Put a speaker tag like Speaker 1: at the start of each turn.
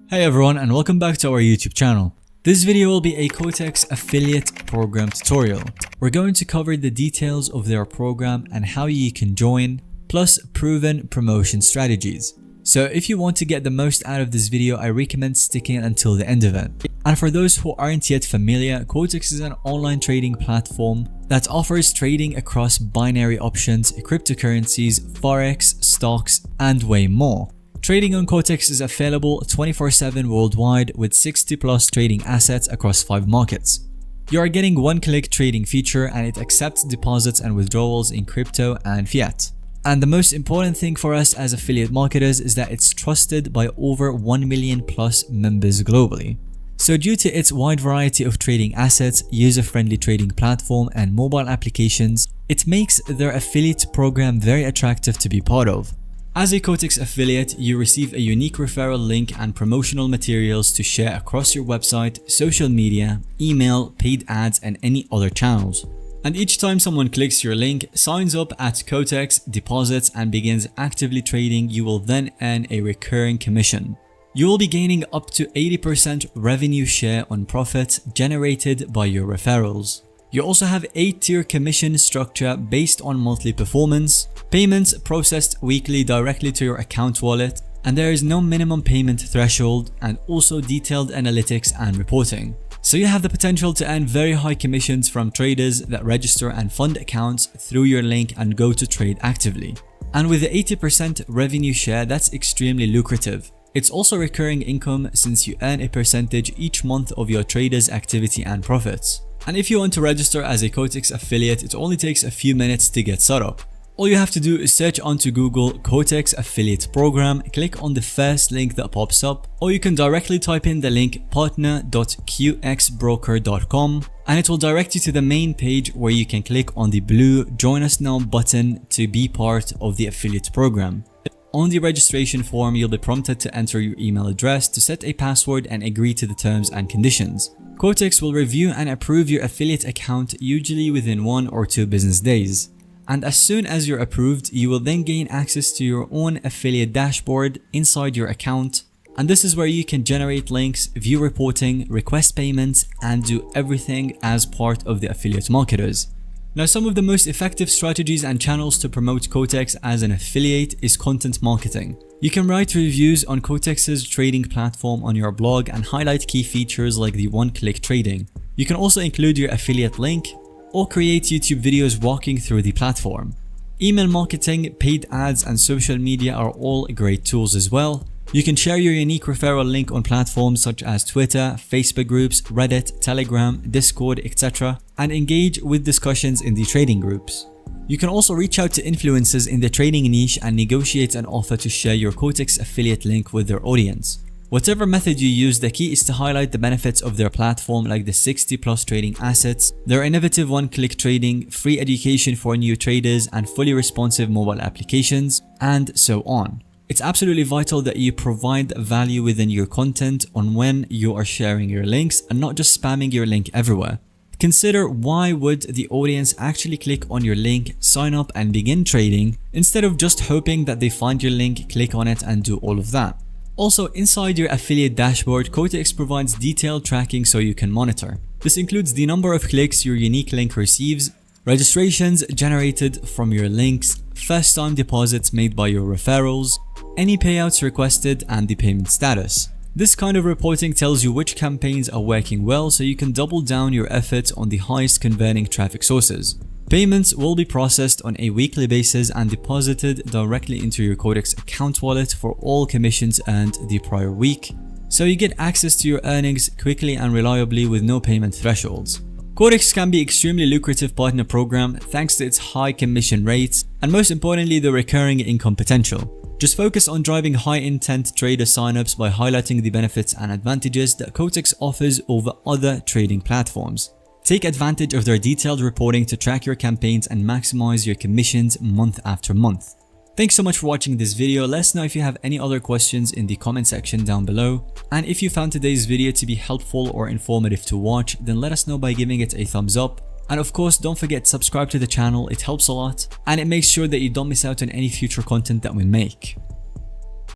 Speaker 1: Hey everyone, and welcome back to our YouTube channel. This video will be a Quotex affiliate program tutorial. We're going to cover the details of their program and how you can join, plus proven promotion strategies. So if you want to get the most out of this video, I recommend sticking until the end of it. And for those who aren't yet familiar, Quotex is an online trading platform that offers trading across binary options, cryptocurrencies, forex, stocks, and way more. Trading on Quotex is available 24/7 worldwide with 60 plus trading assets across 5 markets. You are getting one-click trading feature and it accepts deposits and withdrawals in crypto and fiat. And the most important thing for us as affiliate marketers is that it's trusted by over 1 million plus members globally. So due to its wide variety of trading assets, user-friendly trading platform, and mobile applications, it makes their affiliate program very attractive to be part of. As a Quotex affiliate, you receive a unique referral link and promotional materials to share across your website, social media, email, paid ads, and any other channels. And each time someone clicks your link, signs up at Quotex, deposits, and begins actively trading, you will then earn a recurring commission. You will be gaining up to 80% revenue share on profits generated by your referrals. You also have a 8-tier commission structure based on monthly performance, payments processed weekly directly to your account wallet, and there is no minimum payment threshold, and also detailed analytics and reporting. So you have the potential to earn very high commissions from traders that register and fund accounts through your link and go to trade actively. And with the 80% revenue share, that's extremely lucrative. It's also recurring income since you earn a percentage each month of your traders' activity and profits. And if you want to register as a Quotex affiliate, it only takes a few minutes to get set up. All you have to do is search onto Google Quotex affiliate program, click on the first link that pops up, or you can directly type in the link partner.qxbroker.com and it will direct you to the main page where you can click on the blue Join Us Now button to be part of the affiliate program. On the registration form, you'll be prompted to enter your email address to set a password and agree to the terms and conditions. Quotex will review and approve your affiliate account usually within 1 or 2 business days. And as soon as you're approved, you will then gain access to your own affiliate dashboard inside your account. And this is where you can generate links, view reporting, request payments, and do everything as part of the affiliate marketers. Now, some of the most effective strategies and channels to promote Quotex as an affiliate is content marketing. You can write reviews on Quotex's trading platform on your blog and highlight key features like the one-click trading. You can also include your affiliate link or create YouTube videos walking through the platform. Email marketing, paid ads, and social media are all great tools as well. You can share your unique referral link on platforms such as Twitter, Facebook groups, Reddit, Telegram, Discord, etc. and engage with discussions in the trading groups. You can also reach out to influencers in the trading niche and negotiate an offer to share your Quotex affiliate link with their audience. Whatever method you use, the key is to highlight the benefits of their platform like the 60 plus trading assets, their innovative one-click trading, free education for new traders, and fully responsive mobile applications, and so on. It's absolutely vital that you provide value within your content on when you are sharing your links and not just spamming your link everywhere. Consider why would the audience actually click on your link, sign up, and begin trading instead of just hoping that they find your link, click on it, and do all of that. Also, inside your affiliate dashboard, Quotex provides detailed tracking so you can monitor. This includes the number of clicks your unique link receives, registrations generated from your links, first-time deposits made by your referrals, any payouts requested, and the payment status. This kind of reporting tells you which campaigns are working well so you can double down your efforts on the highest converting traffic sources. Payments will be processed on a weekly basis and deposited directly into your Quotex account wallet for all commissions earned the prior week, so you get access to your earnings quickly and reliably with no payment thresholds. Quotex can be an extremely lucrative partner program thanks to its high commission rates and most importantly the recurring income potential. Just focus on driving high-intent trader signups by highlighting the benefits and advantages that Quotex offers over other trading platforms. Take advantage of their detailed reporting to track your campaigns and maximize your commissions month after month. Thanks so much for watching this video. Let us know if you have any other questions in the comment section down below. And if you found today's video to be helpful or informative to watch, then let us know by giving it a thumbs up. And of course, don't forget to subscribe to the channel, it helps a lot and it makes sure that you don't miss out on any future content that we make.